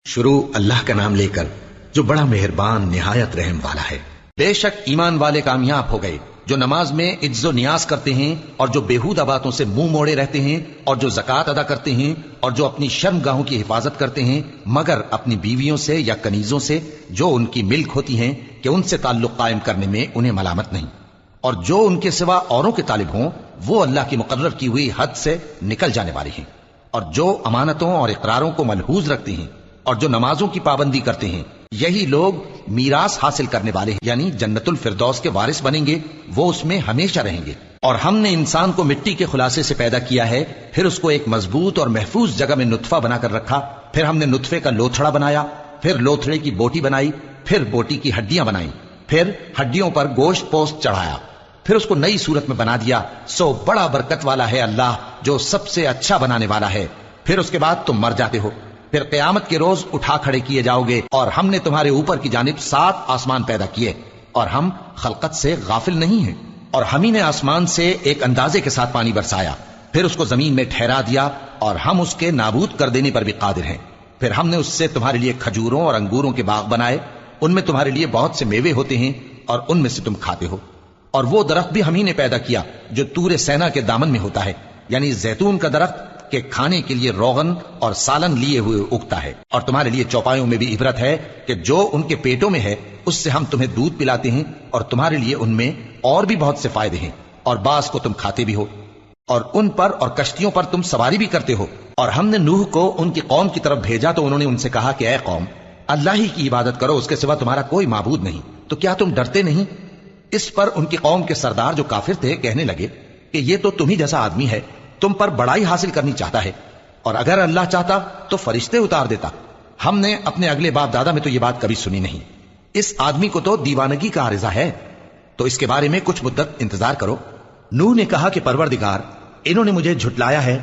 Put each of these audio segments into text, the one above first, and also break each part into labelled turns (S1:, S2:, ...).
S1: شروع اللہ کا نام لے کر جو بڑا مہربان نہایت رحم والا ہے۔ بے شک ایمان والے کامیاب ہو گئے جو نماز میں عجز و نیاز کرتے ہیں اور جو بیہودہ باتوں سے منہ موڑے رہتے ہیں اور جو زکوٰۃ ادا کرتے ہیں اور جو اپنی شرم گاہوں کی حفاظت کرتے ہیں مگر اپنی بیویوں سے یا کنیزوں سے جو ان کی ملک ہوتی ہیں کہ ان سے تعلق قائم کرنے میں انہیں ملامت نہیں، اور جو ان کے سوا اوروں کے طالب ہوں وہ اللہ کی مقرر کی ہوئی حد سے نکل جانے والے ہیں، اور جو امانتوں اور اقراروں کو ملحوظ رکھتے ہیں اور جو نمازوں کی پابندی کرتے ہیں یہی لوگ میراث حاصل کرنے والے ہیں، یعنی جنت الفردوس کے وارث بنیں گے، وہ اس میں ہمیشہ رہیں گے۔ اور ہم نے انسان کو مٹی کے خلاصے سے پیدا کیا ہے، پھر اس کو ایک مضبوط اور محفوظ جگہ میں نطفہ بنا کر رکھا، پھر ہم نے نطفے کا لوتھڑا بنایا، پھر لوتھڑے کی بوٹی بنائی، پھر بوٹی کی ہڈیاں بنائیں، پھر ہڈیوں پر گوشت پوست چڑھایا، پھر اس کو نئی صورت میں بنا دیا۔ سو بڑا برکت والا ہے اللہ جو سب سے اچھا بنانے والا ہے۔ پھر اس کے بعد تم مر جاتے ہو، پھر قیامت کے روز اٹھا کھڑے کیے جاؤ گے، اور ہم نے تمہارے اوپر کی جانب 7 آسمان پیدا کیے، اور ہم خلقت سے غافل نہیں ہیں۔ اور ہم ہی نے آسمان سے ایک اندازے کے ساتھ پانی برسایا، پھر اس کو زمین میں ٹھہرا دیا، اور ہم اس کے نابود کر دینے پر بھی قادر ہیں۔ پھر ہم نے اس سے تمہارے لیے کھجوروں اور انگوروں کے باغ بنائے، ان میں تمہارے لیے بہت سے میوے ہوتے ہیں اور ان میں سے تم کھاتے ہو۔ اور وہ درخت بھی ہم ہی نے پیدا کیا جو طور سینا کے دامن میں ہوتا ہے، یعنی زیتون کا درخت کہ کھانے کے لیے روغن اور سالن لیے ہوئے اگتا ہے، اور تمہارے لیے چوپایوں میں بھی عبرت ہے کہ جو ان کے پیٹوں میں ہے اس سے ہم تمہیں دودھ پلاتے ہیں، اور تمہارے لیے ان میں اور بھی بہت سے فائدے ہیں، اور بعض کو تم کھاتے بھی ہو، اور ان پر اور کشتیوں پر تم سواری بھی کرتے ہو۔ اور ہم نے نوح کو ان کی قوم کی طرف بھیجا تو انہوں نے ان سے کہا کہ اے قوم، اللہ ہی کی عبادت کرو، اس کے سوا تمہارا کوئی معبود نہیں، تو کیا تم ڈرتے نہیں؟ اس پر ان کی قوم کے سردار جو کافر تھے کہنے لگے کہ یہ تو تم ہی جیسا آدمی ہے، تم پر بڑائی حاصل کرنی چاہتا ہے، اور اگر اللہ چاہتا تو فرشتے اتار دیتا۔ ہم نے اپنے اگلے باپ دادا میں تو یہ بات کبھی سنی نہیں، اس آدمی کو تو دیوانگی کا عارضہ ہے، تو اس کے بارے میں کچھ مدت انتظار کرو۔ نوح نے کہا کہ پروردگار، انہوں نے مجھے جھٹلایا ہے،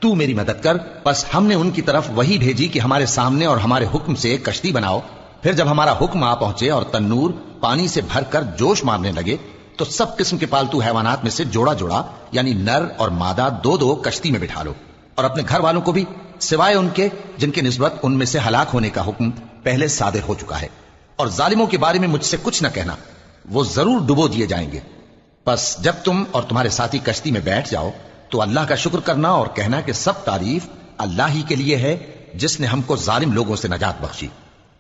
S1: تو میری مدد کر۔ بس ہم نے ان کی طرف وہی بھیجی کہ ہمارے سامنے اور ہمارے حکم سے ایک کشتی بناؤ۔ پھر جب ہمارا حکم آ پہنچے اور تنور پانی سے بھر کر جوش مارنے لگے تو سب قسم کے پالتو حیوانات میں سے جوڑا جوڑا یعنی نر اور مادہ 2 کشتی میں بٹھا لو، اور اپنے گھر والوں کو بھی سوائے ان کے جن کی نسبت ان میں سے ہلاک ہونے کا حکم پہلے صادر ہو چکا ہے، اور ظالموں کے بارے میں مجھ سے کچھ نہ کہنا، وہ ضرور ڈبو دیے جائیں گے۔ بس جب تم اور تمہارے ساتھی کشتی میں بیٹھ جاؤ تو اللہ کا شکر کرنا اور کہنا کہ سب تعریف اللہ ہی کے لیے ہے جس نے ہم کو ظالم لوگوں سے نجات بخشی،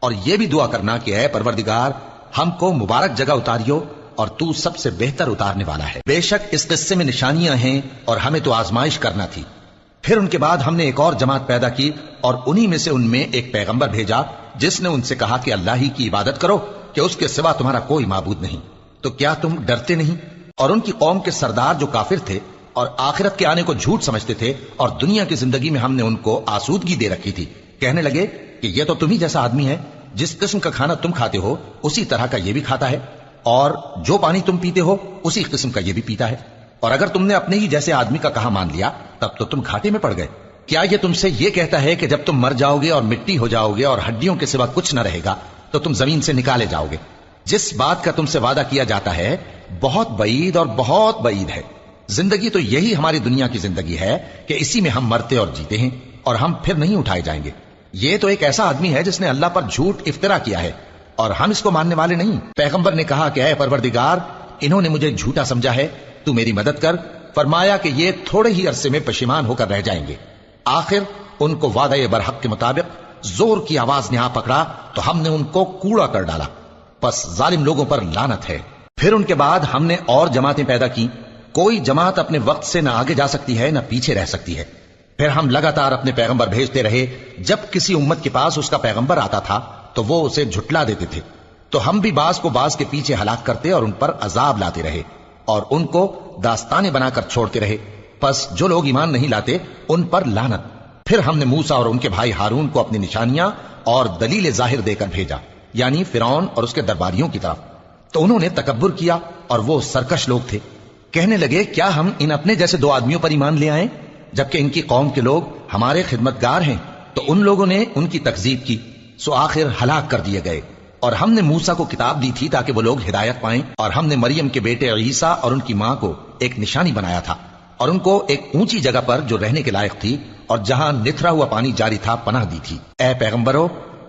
S1: اور یہ بھی دعا کرنا کہ اے پروردگار ہم کو مبارک جگہ اتاریو، اور تو سب سے بہتر اتارنے والا ہے۔ بے شک اس قصے میں نشانیاں ہیں اور ہمیں تو آزمائش کرنا تھی۔ پھر ان کے بعد ہم نے ایک اور جماعت پیدا کی، اور انہی میں سے ان میں ایک پیغمبر بھیجا جس نے ان سے کہا کہ اللہ ہی کی عبادت کرو کہ اس کے سوا تمہارا کوئی معبود نہیں، تو کیا تم ڈرتے نہیں؟ اور ان کی قوم کے سردار جو کافر تھے اور آخرت کے آنے کو جھوٹ سمجھتے تھے اور دنیا کی زندگی میں ہم نے ان کو آسودگی دے رکھی تھی، کہنے لگے کہ یہ تو تم ہی جیسا آدمی ہے، جس قسم کا کھانا تم کھاتے ہو اسی طرح کا یہ بھی کھاتا ہے، اور جو پانی تم پیتے ہو اسی قسم کا یہ بھی پیتا ہے، اور اگر تم نے اپنے ہی جیسے آدمی کا کہا مان لیا تب تو تم گھاٹے میں پڑ گئے۔ کیا یہ تم سے یہ کہتا ہے کہ جب تم مر جاؤ گے اور مٹی ہو جاؤ گے اور ہڈیوں کے سوا کچھ نہ رہے گا تو تم زمین سے نکالے جاؤ گے؟ جس بات کا تم سے وعدہ کیا جاتا ہے بہت بعید اور بہت بعید ہے۔ زندگی تو یہی ہماری دنیا کی زندگی ہے کہ اسی میں ہم مرتے اور جیتے ہیں، اور ہم پھر نہیں اٹھائے جائیں گے۔ یہ تو ایک ایسا آدمی ہے جس نے اللہ پر جھوٹ افطرا کیا ہے، اور ہم اس کو ماننے والے نہیں۔ پیغمبر نے کہا کہ اے پروردگار، انہوں نے مجھے جھوٹا سمجھا ہے، تو میری مدد کر۔ فرمایا کہ یہ تھوڑے ہی عرصے میں پشیمان ہو کر رہ جائیں گے۔ آخر ان کو وعدہ برحق کے مطابق زور کی آواز نے آ پکڑا تو ہم نے ان کو کوڑا کر ڈالا، پس ظالم لوگوں پر لعنت ہے۔ پھر ان کے بعد ہم نے اور جماعتیں پیدا کی، کوئی جماعت اپنے وقت سے نہ آگے جا سکتی ہے نہ پیچھے رہ سکتی ہے۔ پھر ہم لگاتار اپنے پیغمبر بھیجتے رہے، جب کسی امت کے پاس اس کا پیغمبر آتا تھا تو وہ اسے جھٹلا دیتے تھے، تو ہم بھی بعض کو بعض کے پیچھے ہلاک کرتے اور ان پر عذاب لاتے رہے، اور ان کو داستانیں بنا کر چھوڑتے رہے۔ پس جو لوگ ایمان نہیں لاتے ان پر لعنت۔ پھر ہم نے موسیٰ اور ان کے بھائی ہارون کو اپنی نشانیاں اور دلیل ظاہر دے کر بھیجا، یعنی فرعون اور اس کے درباریوں کی طرف، تو انہوں نے تکبر کیا اور وہ سرکش لوگ تھے۔ کہنے لگے کیا ہم ان اپنے جیسے 2 آدمیوں پر ایمان لے آئیں جبکہ ان کی قوم کے لوگ ہمارے خدمتگار ہیں؟ تو ان لوگوں نے ان کی تکذیب کی، سو آخر ہلاک کر دیے گئے۔ اور ہم نے موسیٰ کو کتاب دی تھی تاکہ وہ لوگ ہدایت پائیں، اور ہم نے مریم کے بیٹے عیسیٰ اور ان کی ماں کو ایک نشانی بنایا تھا، اور ان کو ایک اونچی جگہ پر جو رہنے کے لائق تھی اور جہاں نتھرا ہوا پانی جاری تھا پناہ دی تھی۔ اے پیغمبرو،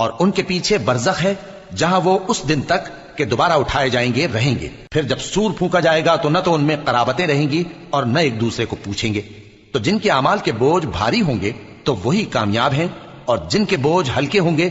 S1: اور ان کے پیچھے برزخ ہے جہاں وہ اس دن تک کہ دوبارہ اٹھائے جائیں گے رہیں گے. پھر جب سور پھونکا جائے گا تو نہ تو ان میں قرابتیں رہیں گی اور نہ ایک دوسرے کو پوچھیں گے. تو جن کے اعمال کے بوجھ بھاری ہوں گے تو وہی کامیاب ہیں، اور جن کے بوجھ ہلکے ہوں گے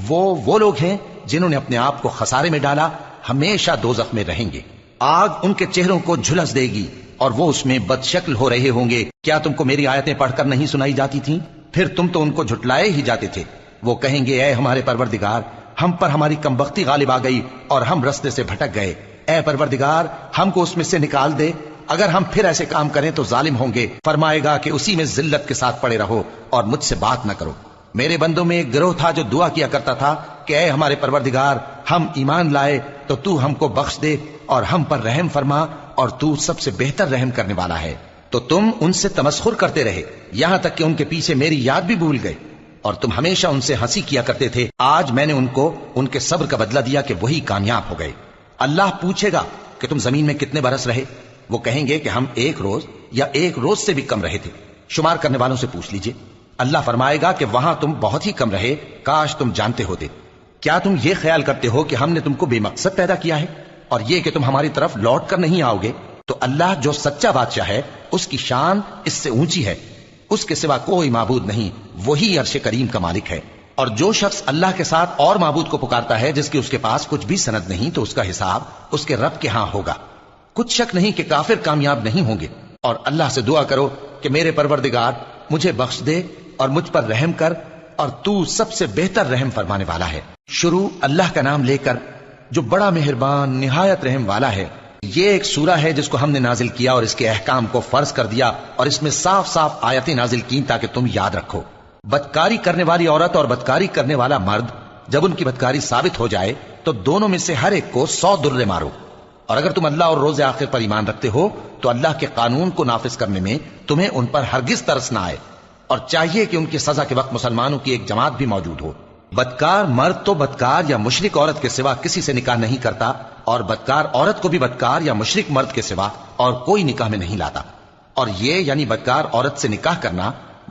S1: وہ لوگ ہیں جنہوں نے اپنے آپ کو خسارے میں ڈالا، ہمیشہ دوزخ میں رہیں گے. آگ ان کے چہروں کو جھلس دے گی اور وہ اس میں بد شکل ہو رہے ہوں گے. کیا تم کو میری آیتیں پڑھ کر نہیں سنائی جاتی تھیں؟ پھر تم تو ان کو جھٹلائے ہی جاتے تھے. وہ کہیں گے اے ہمارے پروردگار، ہم پر ہماری کمبختی غالب آ گئی اور ہم رستے سے بھٹک گئے. اے پروردگار، ہم کو اس میں سے نکال دے. اگر ہم پھر ایسے کام کریں تو ظالم ہوں گے. فرمائے گا کہ اسی میں ذلت کے ساتھ پڑے رہو اور مجھ سے بات نہ کرو. میرے بندوں میں ایک گروہ تھا جو دعا کیا کرتا تھا کہ اے ہمارے پروردگار، ہم ایمان لائے تو تو ہم کو بخش دے اور ہم پر رحم فرما، اور تو سب سے بہتر رحم کرنے والا ہے. تو تم ان سے تمسخر کرتے رہے یہاں تک کہ ان کے پیچھے میری یاد بھی بھول گئے، اور تم ہمیشہ ان سے ہنسی کیا کرتے تھے. آج میں نے ان کو ان کے صبر کا بدلہ دیا کہ وہی کامیاب ہو گئے. اللہ پوچھے گا کہ تم زمین میں کتنے برس رہے؟ وہ کہیں گے کہ ہم 1 روز یا 1 روز سے بھی کم رہے تھے. شمار کرنے والوں سے پوچھ لیجئے. اللہ فرمائے گا کہ وہاں تم بہت ہی کم رہے، کاش تم جانتے ہوتے. کیا تم یہ خیال کرتے ہو کہ ہم نے تم کو بے مقصد پیدا کیا ہے اور یہ کہ تم ہماری طرف لوٹ کر نہیں آؤ گے؟ تو اللہ جو سچا بادشاہ ہے اس کی شان اس سے اونچی ہے. اس کے سوا کوئی معبود نہیں، وہی عرش کریم کا مالک ہے. اور جو شخص اللہ کے ساتھ اور معبود کو پکارتا ہے جس کی اس کے پاس کچھ بھی سند نہیں، تو اس کا حساب اس کے رب کے ہاں ہوگا. کچھ شک نہیں کہ کافر کامیاب نہیں ہوں گے. اور اللہ سے دعا کرو کہ میرے پروردگار مجھے بخش دے اور مجھ پر رحم کر، اور تو سب سے بہتر رحم فرمانے والا ہے. شروع اللہ کا نام لے کر جو بڑا مہربان نہایت رحم والا ہے. یہ ایک سورہ ہے جس کو ہم نے نازل کیا اور اس کے احکام کو فرض کر دیا، اور اس میں صاف صاف آیتیں نازل کی تاکہ تم یاد رکھو. بدکاری کرنے والی عورت اور بدکاری کرنے والا مرد جب ان کی بدکاری ثابت ہو جائے تو دونوں میں سے ہر ایک کو 100 درے مارو. اور اگر تم اللہ اور روز آخر پر ایمان رکھتے ہو تو اللہ کے قانون کو نافذ کرنے میں تمہیں ان پر ہرگز ترس نہ آئے، اور چاہیے کہ ان کی سزا کے وقت مسلمانوں کی ایک جماعت بھی موجود ہو. بدکار مرد تو بدکار یا مشرک عورت کے سوا کسی سے نکاح نہیں کرتا، اور بدکار عورت کو بھی بدکار یا مشرک مرد کے سوا اور کوئی نکاح میں نہیں لاتا. اور یہ یعنی بدکار عورت سے نکاح کرنا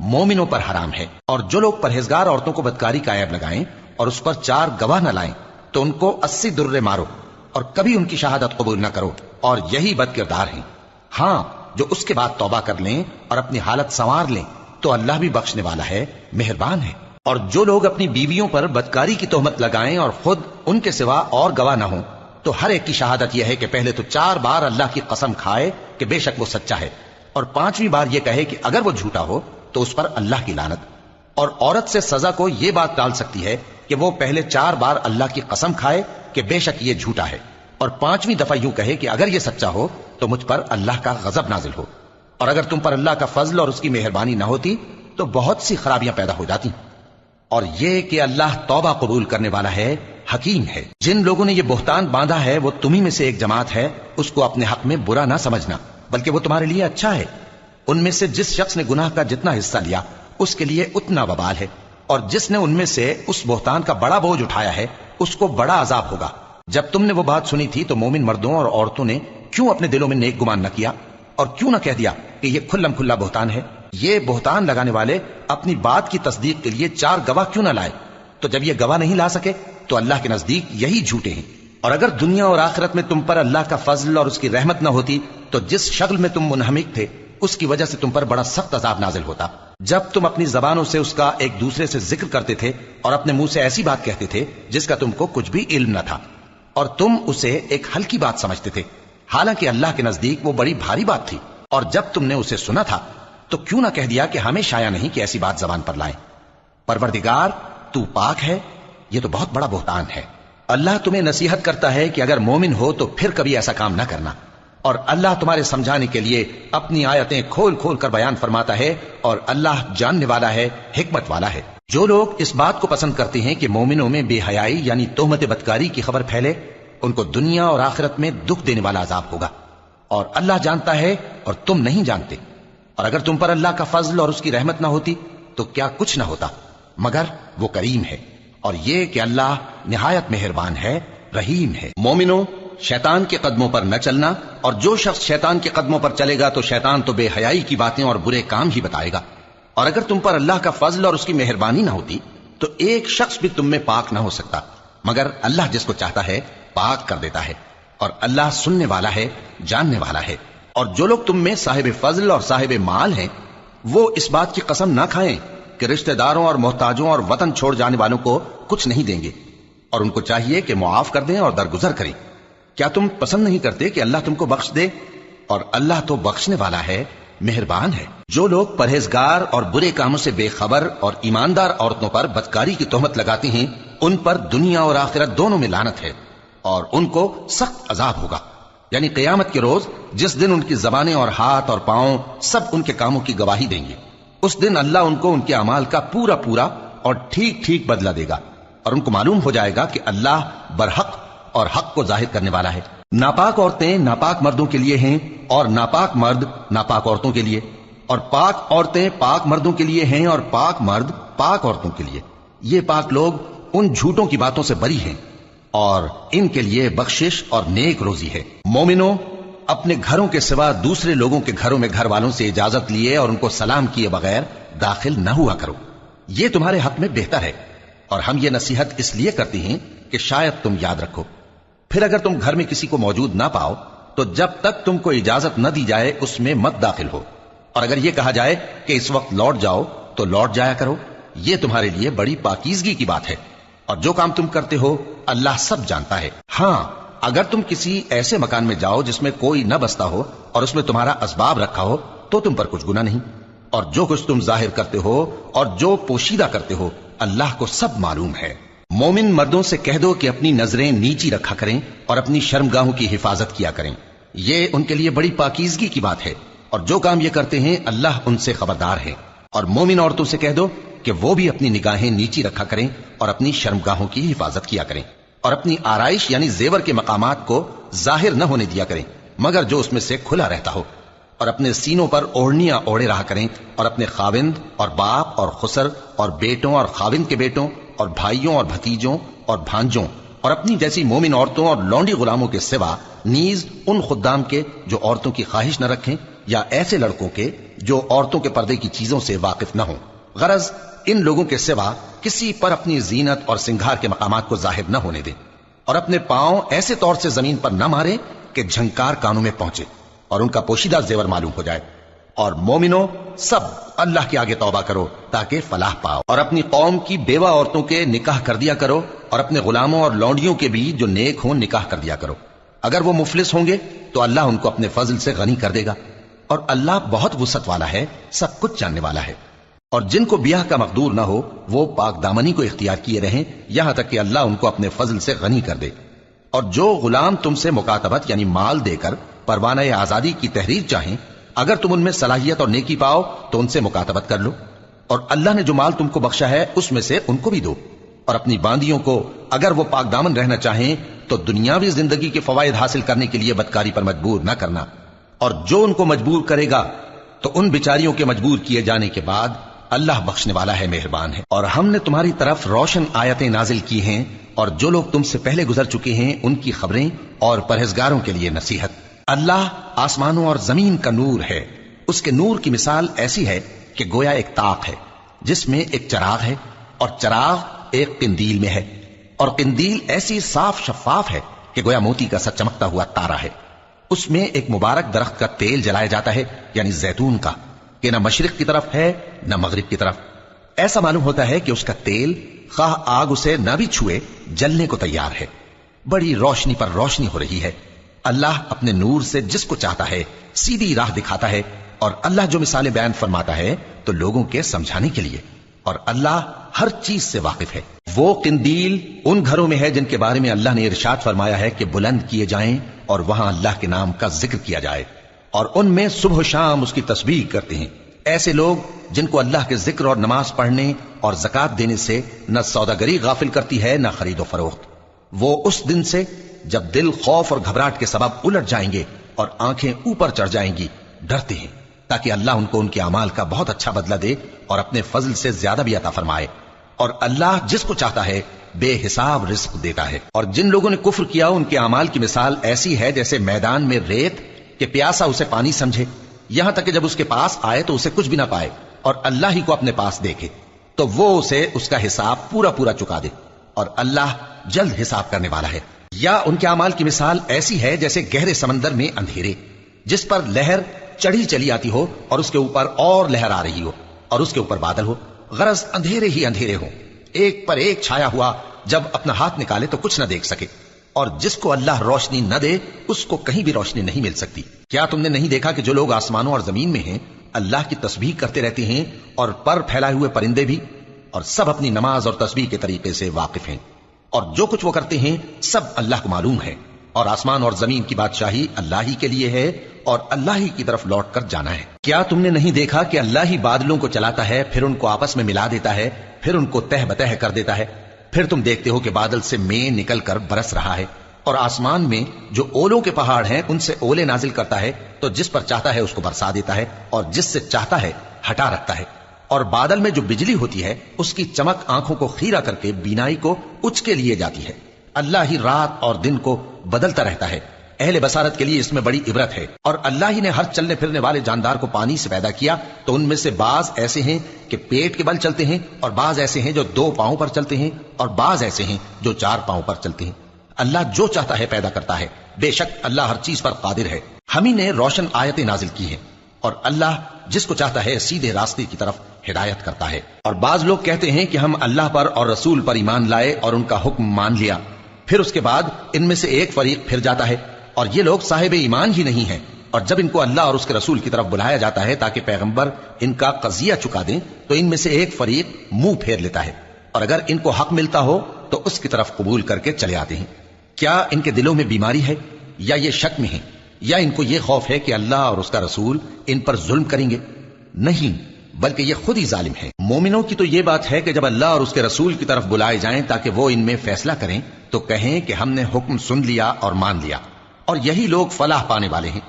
S1: مومنوں پر حرام ہے. اور جو لوگ پرہیزگار عورتوں کو بدکاری کا عیب لگائیں اور اس پر 4 گواہ نہ لائیں تو ان کو 80 درے مارو، اور کبھی ان کی شہادت قبول نہ کرو، اور یہی بد کردار ہیں. ہاں، جو اس کے بعد توبہ کر لیں اور اپنی حالت سنوار لیں تو اللہ بھی بخشنے والا ہے، مہربان ہے. اور جو لوگ اپنی بیویوں پر بدکاری کی تہمت لگائیں اور خود ان کے سوا اور گواہ نہ ہوں تو ہر ایک کی شہادت یہ ہے کہ پہلے تو 4 بار اللہ کی قسم کھائے کہ بے شک وہ سچا ہے، اور 5ویں بار یہ کہے کہ اگر وہ جھوٹا ہو تو اس پر اللہ کی لعنت. اور عورت سے سزا کو یہ بات ٹال سکتی ہے کہ وہ پہلے 4 بار اللہ کی قسم کھائے کہ بے شک یہ جھوٹا ہے، اور 5ویں دفعہ یوں کہے کہ اگر یہ سچا ہو تو مجھ پر اللہ کا غضب نازل ہو. اور اگر تم پر اللہ کا فضل اور اس کی مہربانی نہ ہوتی تو بہت سی خرابیاں پیدا ہو جاتی. اور یہ کہ اللہ توبہ قبول کرنے والا ہے، حکیم ہے. جن لوگوں نے یہ بہتان باندھا ہے وہ تمہیں میں سے ایک جماعت ہے، اس کو اپنے حق میں برا نہ سمجھنا، بلکہ وہ تمہارے لیے اچھا ہے. ان میں سے جس شخص نے گناہ کا جتنا حصہ لیا اس کے لیے اتنا وبال ہے، اور جس نے ان میں سے اس بہتان کا بڑا بوجھ اٹھایا ہے اس کو بڑا عذاب ہوگا. جب تم نے وہ بات سنی تھی تو مومن مردوں اور عورتوں نے کیوں اپنے دلوں میں نیک گمان نہ کیا، اور کیوں نہ کہہ دیا کہ یہ کھلم کھلا بہتان ہے؟ یہ بہتان لگانے والے اپنی بات کی تصدیق کے لیے 4 گواہ کیوں نہ لائے؟ تو جب یہ گواہ نہیں لا سکے تو اللہ کے نزدیک یہی جھوٹے ہیں. اور اگر دنیا اور آخرت میں تم پر اللہ کا فضل اور اس کی رحمت نہ ہوتی تو جس شکل میں تم منہمک تھے اس کی وجہ سے تم پر بڑا سخت عذاب نازل ہوتا. جب تم اپنی زبانوں سے اس کا ایک دوسرے سے ذکر کرتے تھے اور اپنے منہ سے ایسی بات کہتے تھے جس کا تم کو کچھ بھی علم نہ تھا، اور تم اسے ایک ہلکی بات سمجھتے تھے، حالانکہ اللہ کے نزدیک وہ بڑی بھاری بات تھی. اور جب تم نے اسے سنا تھا تو کیوں نہ کہہ دیا کہ ہمیں شایع نہیں کہ ایسی بات زبان پر لائیں. پروردگار تو پاک ہے، یہ تو بہت بڑا بہتان ہے. اللہ تمہیں نصیحت کرتا ہے کہ اگر مومن ہو تو پھر کبھی ایسا کام نہ کرنا. اور اللہ تمہارے سمجھانے کے لیے اپنی آیتیں کھول کھول کر بیان فرماتا ہے، اور اللہ جاننے والا ہے، حکمت والا ہے. جو لوگ اس بات کو پسند کرتے ہیں کہ مومنوں میں بے حیائی یعنی تہمت بدکاری کی خبر پھیلے، ان کو دنیا اور آخرت میں دکھ دینے والا عذاب ہوگا. اور اللہ جانتا ہے اور تم نہیں جانتے. اور اگر تم پر اللہ کا فضل اور اس کی رحمت نہ ہوتی تو کیا کچھ نہ ہوتا، مگر وہ کریم ہے. اور یہ کہ اللہ نہایت مہربان ہے، رحیم ہے. مومنوں، شیطان کے قدموں پر نہ چلنا، اور جو شخص شیطان کے قدموں پر چلے گا تو شیطان تو بے حیائی کی باتیں اور برے کام ہی بتائے گا. اور اگر تم پر اللہ کا فضل اور اس کی مہربانی نہ ہوتی تو ایک شخص بھی تم میں پاک نہ ہو سکتا، مگر اللہ جس کو چاہتا ہے پاک کر دیتا ہے، اور اللہ سننے والا ہے، جاننے والا ہے۔ اور جو لوگ تم میں صاحب فضل اور صاحب مال ہیں، وہ اس بات کی قسم نہ کھائیں کہ رشتہ داروں اور محتاجوں اور وطن چھوڑ جانے والوں کو کچھ نہیں دیں گے، اور ان کو چاہیے کہ معاف کر دیں اور درگزر کریں۔ کیا تم پسند نہیں کرتے کہ اللہ تم کو بخش دے؟ اور اللہ تو بخشنے والا ہے، مہربان ہے۔ جو لوگ پرہیزگار اور برے کاموں سے بے خبر اور ایماندار عورتوں پر بدکاری کی تہمت لگاتے ہیں، ان پر دنیا اور آخرت دونوں میں لعنت ہے، اور ان کو سخت عذاب ہوگا، یعنی قیامت کے روز جس دن ان کی زبانیں اور ہاتھ اور پاؤں سب ان کے کاموں کی گواہی دیں گے۔ اس دن اللہ ان کو ان کے اعمال کا پورا پورا اور ٹھیک ٹھیک بدلہ دے گا، اور ان کو معلوم ہو جائے گا کہ اللہ برحق اور حق کو ظاہر کرنے والا ہے۔ ناپاک عورتیں ناپاک مردوں کے لیے ہیں، اور ناپاک مرد ناپاک عورتوں کے لیے، اور پاک عورتیں پاک مردوں کے لیے ہیں، اور پاک مرد پاک عورتوں کے لیے۔ یہ پاک لوگ ان جھوٹوں کی باتوں سے بری ہیں، اور ان کے لیے بخشش اور نیک روزی ہے۔ مومنوں، اپنے گھروں کے سوا دوسرے لوگوں کے گھروں میں گھر والوں سے اجازت لیے اور ان کو سلام کیے بغیر داخل نہ ہوا کرو، یہ تمہارے حق میں بہتر ہے، اور ہم یہ نصیحت اس لیے کرتے ہیں کہ شاید تم یاد رکھو۔ پھر اگر تم گھر میں کسی کو موجود نہ پاؤ تو جب تک تم کو اجازت نہ دی جائے اس میں مت داخل ہو، اور اگر یہ کہا جائے کہ اس وقت لوٹ جاؤ تو لوٹ جایا کرو، یہ تمہارے لیے بڑی پاکیزگی کی بات ہے، اور جو کام تم کرتے ہو اللہ سب جانتا ہے۔ ہاں، اگر تم کسی ایسے مکان میں جاؤ جس میں کوئی نہ بستا ہو اور اس میں تمہارا اسباب رکھا ہو تو تم پر کچھ گناہ نہیں، اور جو کچھ تم ظاہر کرتے ہو اور جو پوشیدہ کرتے ہو اللہ کو سب معلوم ہے۔ مومن مردوں سے کہہ دو کہ اپنی نظریں نیچی رکھا کریں اور اپنی شرمگاہوں کی حفاظت کیا کریں، یہ ان کے لیے بڑی پاکیزگی کی بات ہے، اور جو کام یہ کرتے ہیں اللہ ان سے خبردار ہے۔ اور مومن عورتوں سے کہہ دو کہ وہ بھی اپنی نگاہیں نیچی رکھا کریں اور اپنی شرمگاہوں کی حفاظت کیا کریں، اور اپنی آرائش یعنی زیور کے مقامات کو ظاہر نہ ہونے دیا کریں مگر جو اس میں سے کھلا رہتا ہو، اور اپنے سینوں پر اوڑھنیاں اوڑھے رہا کریں، اور اپنے خاوند اور باپ اور خسر اور بیٹوں اور خاوند کے بیٹوں اور بھائیوں اور بھتیجوں اور بھانجوں اور اپنی جیسی مومن عورتوں اور لونڈی غلاموں کے سوا نیز ان خدام کے جو عورتوں کی خواہش نہ رکھیں، یا ایسے لڑکوں کے جو عورتوں کے پردے کی چیزوں سے واقف نہ ہوں۔ غرض ان لوگوں کے سوا کسی پر اپنی زینت اور سنگھار کے مقامات کو ظاہر نہ ہونے دیں، اور اپنے پاؤں ایسے طور سے زمین پر نہ مارے کہ جھنکار کانوں میں پہنچے اور ان کا پوشیدہ زیور معلوم ہو جائے۔ اور مومنوں، سب اللہ کے آگے توبہ کرو تاکہ فلاح پاؤ، اور اپنی قوم کی بیوہ عورتوں کے نکاح کر دیا کرو، اور اپنے غلاموں اور لونڈیوں کے بھی جو نیک ہوں نکاح کر دیا کرو۔ اگر وہ مفلس ہوں گے تو اللہ ان کو اپنے فضل سے غنی کر دے گا، اور اللہ بہت وسعت والا ہے، سب کچھ جاننے والا ہے۔ اور جن کو بیاہ کا مقدور نہ ہو وہ پاک دامنی کو اختیار کیے رہیں یہاں تک کہ اللہ ان کو اپنے فضل سے غنی کر دے۔ اور جو غلام تم سے مکاتبت یعنی مال دے کر پروانہ آزادی کی تحریر چاہیں، اگر تم ان میں صلاحیت اور نیکی پاؤ تو ان سے مکاتبت کر لو، اور اللہ نے جو مال تم کو بخشا ہے اس میں سے ان کو بھی دو۔ اور اپنی باندیوں کو اگر وہ پاک دامن رہنا چاہیں تو دنیاوی زندگی کے فوائد حاصل کرنے کے لیے بدکاری پر مجبور نہ کرنا، اور جو ان کو مجبور کرے گا تو ان بیچاریوں کے مجبور کیے جانے کے بعد اللہ بخشنے والا ہے، مہربان ہے۔ اور ہم نے تمہاری طرف روشن آیتیں نازل کی ہیں، اور جو لوگ تم سے پہلے گزر چکے ہیں ان کی خبریں اور پرہیزگاروں کے لیے نصیحت۔ اللہ آسمانوں اور زمین کا نور ہے، اس کے نور کی مثال ایسی ہے کہ گویا ایک طاق ہے جس میں ایک چراغ ہے، اور چراغ ایک قندیل میں ہے، اور قندیل ایسی صاف شفاف ہے کہ گویا موتی کا سا چمکتا ہوا تارا ہے۔ اس میں ایک مبارک درخت کا تیل جلایا جاتا ہے یعنی زیتون کا، کہ نہ مشرق کی طرف ہے نہ مغرب کی طرف۔ ایسا معلوم ہوتا ہے کہ اس کا تیل خواہ آگ اسے نہ بھی چھوئے جلنے کو تیار ہے، بڑی روشنی پر روشنی ہو رہی ہے۔ اللہ اپنے نور سے جس کو چاہتا ہے سیدھی راہ دکھاتا ہے، اور اللہ جو مثالیں بیان فرماتا ہے تو لوگوں کے سمجھانے کے لیے، اور اللہ ہر چیز سے واقف ہے۔ وہ قندیل ان گھروں میں ہے جن کے بارے میں اللہ نے ارشاد فرمایا ہے کہ بلند کیے جائیں اور وہاں اللہ کے نام کا ذکر کیا جائے، اور ان میں صبح و شام اس کی تسبیح کرتے ہیں۔ ایسے لوگ جن کو اللہ کے ذکر اور نماز پڑھنے اور زکوٰۃ دینے سے نہ سوداگری غافل کرتی ہے نہ خرید و فروخت، وہ اس دن سے جب دل خوف اور گھبراہٹ کے سبب الٹ جائیں گے اور آنکھیں اوپر چڑھ جائیں گی ڈرتے ہیں، تاکہ اللہ ان کو ان کے اعمال کا بہت اچھا بدلہ دے اور اپنے فضل سے زیادہ بھی عطا فرمائے۔ اور اللہ جس کو چاہتا ہے بے حساب رزق دیتا ہے۔ اور جن لوگوں نے کفر کیا ان کے اعمال کی مثال ایسی ہے جیسے میدان میں ریت کہ پیاسا اسے پانی سمجھے، یہاں تک کہ جب اس کے پاس آئے تو اسے کچھ بھی نہ پائے اور اللہ ہی کو اپنے پاس دیکھے، تو وہ اسے اس کا حساب پورا پورا چکا دے، اور اللہ جلد حساب کرنے والا ہے۔ یا ان کے اعمال کی مثال ایسی ہے جیسے گہرے سمندر میں اندھیرے، جس پر لہر چڑھی چلی آتی ہو اور اس کے اوپر اور لہر آ رہی ہو اور اس کے اوپر بادل ہو، غرض اندھیرے ہی اندھیرے ہوں، ایک پر ایک چھایا ہوا، جب اپنا ہاتھ نکالے تو کچھ نہ دیکھ سکے، اور جس کو اللہ روشنی نہ دے اس کو کہیں بھی روشنی نہیں مل سکتی۔ کیا تم نے نہیں دیکھا کہ جو لوگ آسمانوں اور زمین میں ہیں اللہ کی تسبیح کرتے رہتے ہیں، اور پر پھیلائے ہوئے پرندے بھی، اور سب اپنی نماز اور تسبیح کے طریقے سے واقف ہیں، اور جو کچھ وہ کرتے ہیں سب اللہ کو معلوم ہے، اور آسمان اور زمین کی بادشاہی اللہ ہی کے لیے ہے، اور اللہ ہی کی طرف لوٹ کر جانا ہے۔ کیا تم نے نہیں دیکھا کہ اللہ ہی بادلوں کو چلاتا ہے، پھر ان کو آپس میں ملا دیتا ہے، پھر ان کو تہ بتہ کر دیتا ہے، پھر تم دیکھتے ہو کہ بادل سے مے نکل کر برس رہا ہے، اور آسمان میں جو اولوں کے پہاڑ ہیں ان سے اولے نازل کرتا ہے، تو جس پر چاہتا ہے اس کو برسا دیتا ہے، اور جس سے چاہتا ہے ہٹا رکھتا ہے، اور بادل میں جو بجلی ہوتی ہے اس کی چمک آنکھوں کو خیرہ کر کے بینائی کو اچ کے لیے جاتی ہے۔ اللہ ہی رات اور دن کو بدلتا رہتا ہے، اہل بصارت کے لیے اس میں بڑی عبرت ہے۔ اور اللہ ہی نے ہر چلنے پھرنے والے جاندار کو پانی سے پیدا کیا، تو ان میں سے بعض ایسے ہیں کہ پیٹ کے بل چلتے ہیں، اور بعض ایسے ہیں جو 2 پاؤں پر چلتے ہیں، اور بعض ایسے ہیں جو 4 پاؤں پر چلتے ہیں۔ اللہ جو چاہتا ہے پیدا کرتا ہے، بے شک اللہ ہر چیز پر قادر ہے۔ ہم ہی نے روشن آیتیں نازل کی ہیں، اور اللہ جس کو چاہتا ہے سیدھے راستے کی طرف ہدایت کرتا ہے۔ اور بعض لوگ کہتے ہیں کہ ہم اللہ پر اور رسول پر ایمان لائے اور ان کا حکم مان لیا، پھر اس کے بعد ان میں سے ایک فریق پھر جاتا ہے، اور یہ لوگ صاحب ایمان ہی نہیں ہیں، اور جب ان کو اللہ اور اس کے رسول کی طرف بلایا جاتا ہے تاکہ پیغمبر ان کا قضیہ چکا دیں، تو ان میں سے ایک فریق منہ پھیر لیتا ہے، اور اگر ان کو حق ملتا ہو تو اس کی طرف قبول کر کے چلے آتے ہیں۔ کیا ان کے دلوں میں بیماری ہے، یا یہ شک میں ہیں، یا ان کو یہ خوف ہے کہ اللہ اور اس کا رسول ان پر ظلم کریں گے؟ نہیں، بلکہ یہ خود ہی ظالم ہیں۔ مومنوں کی تو یہ بات ہے کہ جب اللہ اور اس کے رسول کی طرف بلائے جائیں تاکہ وہ ان میں فیصلہ کریں، تو کہیں کہ ہم نے حکم سن لیا اور مان لیا، اور یہی لوگ فلاح پانے والے ہیں۔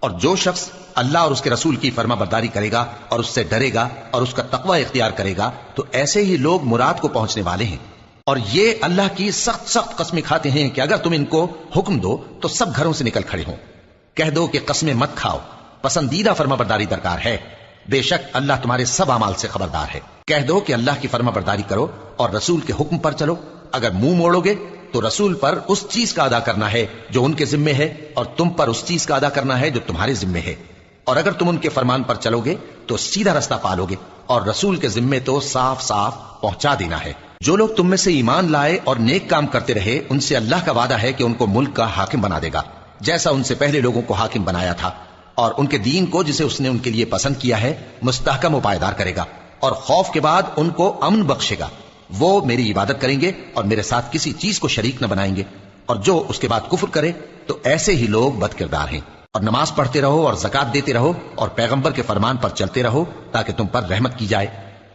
S1: اور جو شخص اللہ اور اس کے رسول کی فرما برداری کرے گا اور اس سے ڈرے گا اور اس کا تقوی اختیار کرے گا، تو ایسے ہی لوگ مراد کو پہنچنے والے ہیں۔ اور یہ اللہ کی سخت سخت قسمیں کھاتے ہیں کہ اگر تم ان کو حکم دو تو سب گھروں سے نکل کھڑے ہوں۔ کہہ دو کہ قسمیں مت کھاؤ، پسندیدہ فرما برداری درکار ہے، بے شک اللہ تمہارے سب اعمال سے خبردار ہے۔ کہہ دو کہ اللہ کی فرما برداری کرو اور رسول کے حکم پر چلو، اگر منہ موڑو گے تو رسول پر اس چیز کا ادا کرنا ہے جو ان کے ذمے ہے، اور تم پر اس چیز کا ادا کرنا ہے جو تمہارے ذمے ہے، اور اگر تم ان کے فرمان پر چلو گے تو سیدھا رستہ پالو گے، اور رسول کے ذمے تو صاف صاف پہنچا دینا ہے۔ جو لوگ تم میں سے ایمان لائے اور نیک کام کرتے رہے، ان سے اللہ کا وعدہ ہے کہ ان کو ملک کا حاکم بنا دے گا، جیسا ان سے پہلے لوگوں کو حاکم بنایا تھا، اور ان کے دین کو جسے اس نے ان کے لیے پسند کیا ہے مستحکم و پائیدار کرے گا، اور خوف کے بعد ان کو امن بخشے گا۔ وہ میری عبادت کریں گے اور میرے ساتھ کسی چیز کو شریک نہ بنائیں گے، اور جو اس کے بعد کفر کرے تو ایسے ہی لوگ بد کردار ہیں۔ اور نماز پڑھتے رہو اور زکات دیتے رہو اور پیغمبر کے فرمان پر چلتے رہو تاکہ تم پر رحمت کی جائے،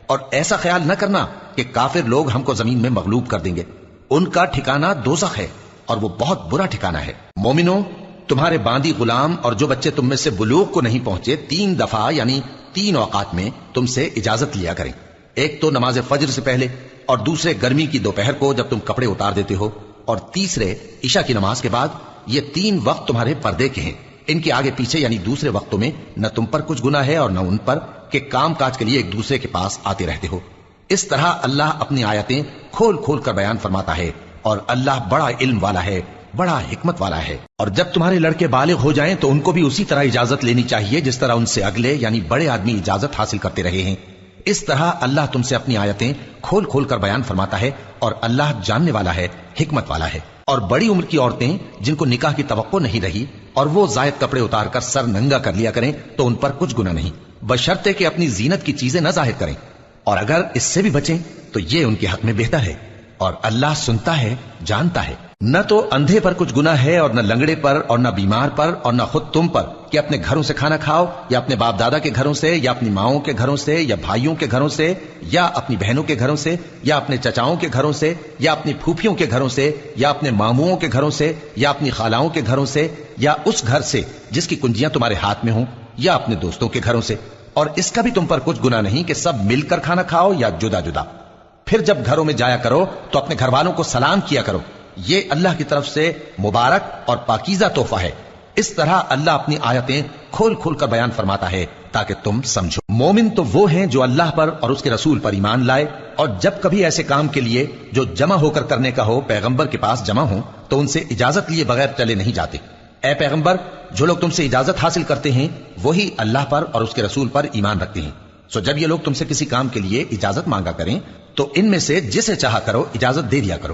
S1: اور ایسا خیال نہ کرنا کہ کافر لوگ ہم کو زمین میں مغلوب کر دیں گے، ان کا ٹھکانہ دوزخ ہے اور وہ بہت برا ٹھکانہ ہے۔ مومنوں، تمہارے باندی غلام اور جو بچے تم میں سے بلوغ کو نہیں پہنچے 3 دفعہ یعنی 3 اوقات میں تم سے اجازت لیا کریں، ایک تو نماز فجر سے پہلے، اور دوسرے گرمی کی دوپہر کو جب تم کپڑے اتار دیتے ہو، اور تیسرے عشاء کی نماز کے بعد۔ یہ 3 وقت تمہارے پردے کے ہیں، ان کے آگے پیچھے یعنی دوسرے وقتوں میں نہ تم پر کچھ گناہ ہے اور نہ ان پر کہ کام کاج کے لیے ایک دوسرے کے پاس آتے رہتے ہو۔ اس طرح اللہ اپنی آیتیں کھول کھول کر بیان فرماتا ہے، اور اللہ بڑا علم والا ہے، بڑا حکمت والا ہے۔ اور جب تمہارے لڑکے بالغ ہو جائیں تو ان کو بھی اسی طرح اجازت لینی چاہیے جس طرح ان سے اگلے یعنی بڑے آدمی اجازت حاصل کرتے رہے ہیں۔ اس طرح اللہ تم سے اپنی آیتیں کھول کھول کر بیان فرماتا ہے، اور اللہ جاننے والا ہے، حکمت والا ہے۔ اور بڑی عمر کی عورتیں جن کو نکاح کی توقع نہیں رہی اور وہ زائد کپڑے اتار کر سر ننگا کر لیا کریں تو ان پر کچھ گناہ نہیں، بشرطے کہ اپنی زینت کی چیزیں نہ ظاہر کریں، اور اگر اس سے بھی بچیں تو یہ ان کے حق میں بہتر ہے، اور اللہ سنتا ہے، جانتا ہے۔ نہ تو اندھے پر کچھ گناہ ہے اور نہ لنگڑے پر اور نہ بیمار پر اور نہ خود تم پر کہ اپنے گھروں سے کھانا کھاؤ، یا اپنے باپ دادا کے گھروں سے، یا اپنی ماؤں کے گھروں سے، یا بھائیوں کے گھروں سے، یا اپنی بہنوں کے گھروں سے، یا اپنے چچاؤں کے گھروں سے، یا اپنی پھوپھیوں کے گھروں سے، یا اپنے ماموؤں کے گھروں سے، یا اپنی خالاؤں کے گھروں سے، یا اس گھر سے جس کی کنجیاں تمہارے ہاتھ میں ہوں، یا اپنے دوستوں کے گھروں سے۔ اور اس کا بھی تم پر کچھ گناہ نہیں کہ سب مل کر کھانا کھاؤ یا جدا جدا۔ پھر جب گھروں میں جایا کرو تو اپنے گھر والوں کو سلام کیا کرو، یہ اللہ کی طرف سے مبارک اور پاکیزہ تحفہ ہے، اس طرح اللہ اپنی آیتیں کھول کھول کر بیان فرماتا ہے تاکہ تم سمجھو۔ مومن تو وہ ہیں جو اللہ پر اور اس کے رسول پر ایمان لائے، اور جب کبھی ایسے کام کے لیے جو جمع ہو کر کرنے کا ہو پیغمبر کے پاس جمع ہوں تو ان سے اجازت لیے بغیر چلے نہیں جاتے۔ اے پیغمبر، جو لوگ تم سے اجازت حاصل کرتے ہیں وہی اللہ پر اور اس کے رسول پر ایمان رکھتے ہیں۔ سو جب یہ لوگ تم سے کسی کام کے لیے اجازت مانگا کریں تو ان میں سے جسے چاہا کرو اجازت دے دیا کرو،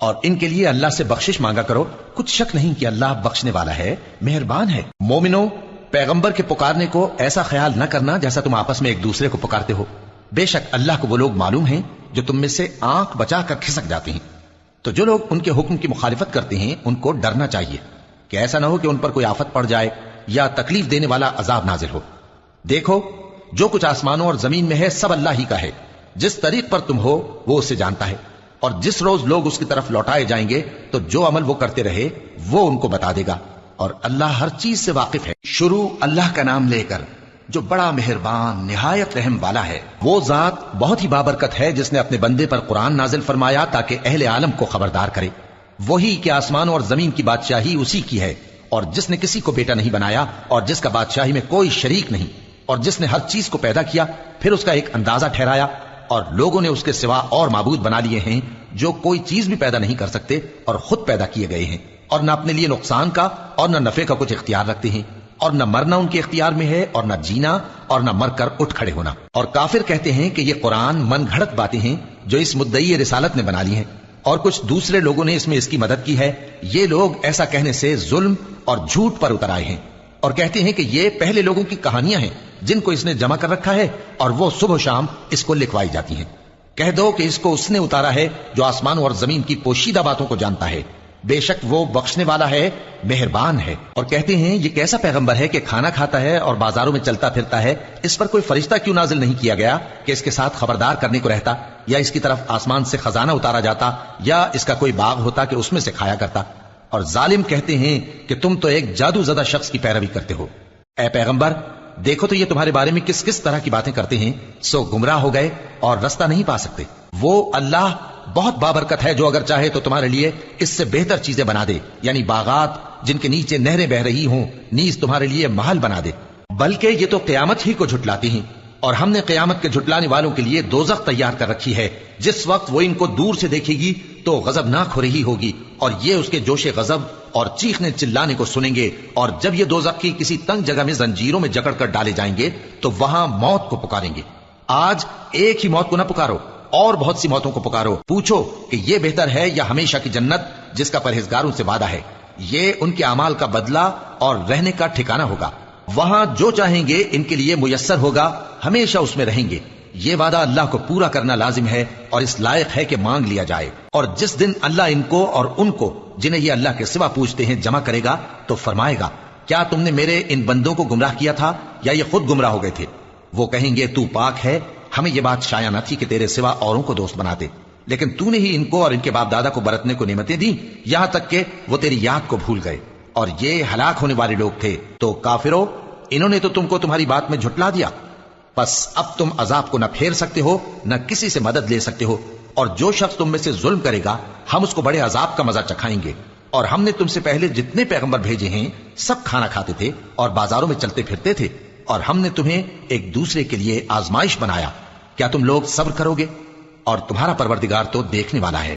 S1: اور ان کے لیے اللہ سے بخشش مانگا کرو، کچھ شک نہیں کہ اللہ بخشنے والا ہے، مہربان ہے۔ مومنو، پیغمبر کے پکارنے کو ایسا خیال نہ کرنا جیسا تم آپس میں ایک دوسرے کو پکارتے ہو، بے شک اللہ کو وہ لوگ معلوم ہیں جو تم میں سے آنکھ بچا کر کھسک جاتے ہیں۔ تو جو لوگ ان کے حکم کی مخالفت کرتے ہیں ان کو ڈرنا چاہیے کہ ایسا نہ ہو کہ ان پر کوئی آفت پڑ جائے یا تکلیف دینے والا عذاب نازل ہو۔ دیکھو، جو کچھ آسمانوں اور زمین میں ہے سب اللہ ہی کا ہے، جس طریق پر تم ہو وہ اسے جانتا ہے، اور جس روز لوگ اس کی طرف لوٹائے جائیں گے تو جو عمل وہ کرتے رہے وہ ان کو بتا دے گا، اور اللہ ہر چیز سے واقف ہے۔ شروع اللہ کا نام لے کر جو بڑا مہربان نہایت رحم والا ہے۔ وہ ذات بہت ہی بابرکت ہے جس نے اپنے بندے پر قرآن نازل فرمایا تاکہ اہل عالم کو خبردار کرے۔ وہی کہ آسمانوں اور زمین کی بادشاہی اسی کی ہے، اور جس نے کسی کو بیٹا نہیں بنایا اور جس کا بادشاہی میں کوئی شریک نہیں، اور جس نے ہر چیز کو پیدا کیا پھر اس کا ایک اندازہ ٹھہرایا، اور لوگوں نے اس کے سوا اور معبود بنا لیے ہیں جو کوئی چیز بھی پیدا نہیں کر سکتے اور خود پیدا کیے گئے ہیں، اور نہ اپنے لیے نقصان کا اور نہ نفع کا کچھ اختیار رکھتے ہیں، اور نہ مرنا ان کے اختیار میں ہے اور نہ جینا اور نہ مر کر اٹھ کھڑے ہونا۔ اور کافر کہتے ہیں کہ یہ قرآن من گھڑت باتیں ہیں جو اس مدعی رسالت نے بنا لی ہیں، اور کچھ دوسرے لوگوں نے اس میں اس کی مدد کی ہے۔ یہ لوگ ایسا کہنے سے ظلم اور جھوٹ پر اتر آئے ہیں، اور کہتے ہیں کہ یہ پہلے لوگوں کی کہانیاں ہیں جن کو اس نے جمع کر رکھا ہے اور وہ صبح و شام اس کو لکھوائی جاتی ہیں۔ کہہ دو کہ اس کو اس نے اتارا ہے جو آسمانوں اور زمین کی پوشیدہ باتوں کو جانتا ہے، بے شک وہ بخشنے والا ہے، مہربان ہے۔ اور کہتے ہیں یہ کیسا پیغمبر ہے کہ کھانا کھاتا ہے اور بازاروں میں چلتا پھرتا ہے، اس پر کوئی فرشتہ کیوں نازل نہیں کیا گیا کہ اس کے ساتھ خبردار کرنے کو رہتا، یا اس کی طرف آسمان سے خزانہ اتارا جاتا، یا اس کا کوئی باغ ہوتا کہ اس میں سے کھایا کرتا۔ اور ظالم کہتے ہیں کہ تم تو ایک جادو زدہ شخص کی پیروی کرتے ہو۔ اے پیغمبر، دیکھو تو یہ تمہارے بارے میں کس کس طرح کی باتیں کرتے ہیں، سو گمراہ ہو گئے اور رستہ نہیں پا سکتے۔ وہ اللہ بہت بابرکت ہے جو اگر چاہے تو تمہارے لیے اس سے بہتر چیزیں بنا دے، یعنی باغات جن کے نیچے نہریں بہ رہی ہوں، نیز تمہارے لیے محل بنا دے۔ بلکہ یہ تو قیامت ہی کو جھٹلاتی ہیں، اور ہم نے قیامت کے جھٹلانے والوں کے لیے دوزخ تیار کر رکھی ہے، جس وقت وہ ان کو دور سے دیکھے گی تو غضبناک ہو رہی ہوگی، اور یہ اس کے جوش غضب اور چیخنے چلانے کو سنیں گے۔ اور جب یہ دوزخ کی کسی تنگ جگہ میں زنجیروں میں جکڑ کر ڈالے جائیں گے تو وہاں موت کو پکاریں گے۔ آج ایک ہی موت کو نہ پکارو، اور بہت سی موتوں کو پکارو، پوچھو کہ یہ بہتر ہے یا ہمیشہ کی جنت جس کا پرہیزگاروں سے وعدہ ہے، یہ ان کے اعمال کا بدلہ اور رہنے کا ٹھکانہ ہوگا، وہاں جو چاہیں گے ان کے لیے میسر ہوگا، ہمیشہ اس میں رہیں گے۔ یہ وعدہ اللہ کو پورا کرنا لازم ہے اور اس لائق ہے کہ مانگ لیا جائے۔ اور جس دن اللہ ان کو اور ان کو جنہیں یہ اللہ کے سوا پوچھتے ہیں جمع کرے گا تو فرمائے گا، کیا تم نے میرے ان بندوں کو گمراہ کیا تھا یا یہ خود گمراہ ہو گئے تھے؟ وہ کہیں گے تو پاک ہے، ہمیں یہ بات شایع نہ تھی کہ تیرے سوا اوروں کو دوست بناتے، لیکن تو نے ہی ان کو اور ان کے باپ دادا کو برتنے کو نعمتیں دیں، یہاں تک کہ وہ تیری یاد کو بھول گئے، اور یہ ہلاک ہونے والے لوگ تھے۔ تو کافرو، انہوں نے تو تم کو تمہاری بات میں جھٹلا دیا، پس اب تم عذاب کو نہ پھیر سکتے ہو نہ کسی سے مدد لے سکتے ہو، اور جو شخص تم میں سے ظلم کرے گا ہم اس کو بڑے عذاب کا مزہ چکھائیں گے۔ اور ہم نے تم سے پہلے جتنے پیغمبر بھیجے ہیں سب کھانا کھاتے تھے اور بازاروں میں چلتے پھرتے تھے، اور ہم نے تمہیں ایک دوسرے کے لیے آزمائش بنایا، کیا تم لوگ صبر کرو گے؟ اور تمہارا پروردگار تو دیکھنے والا ہے۔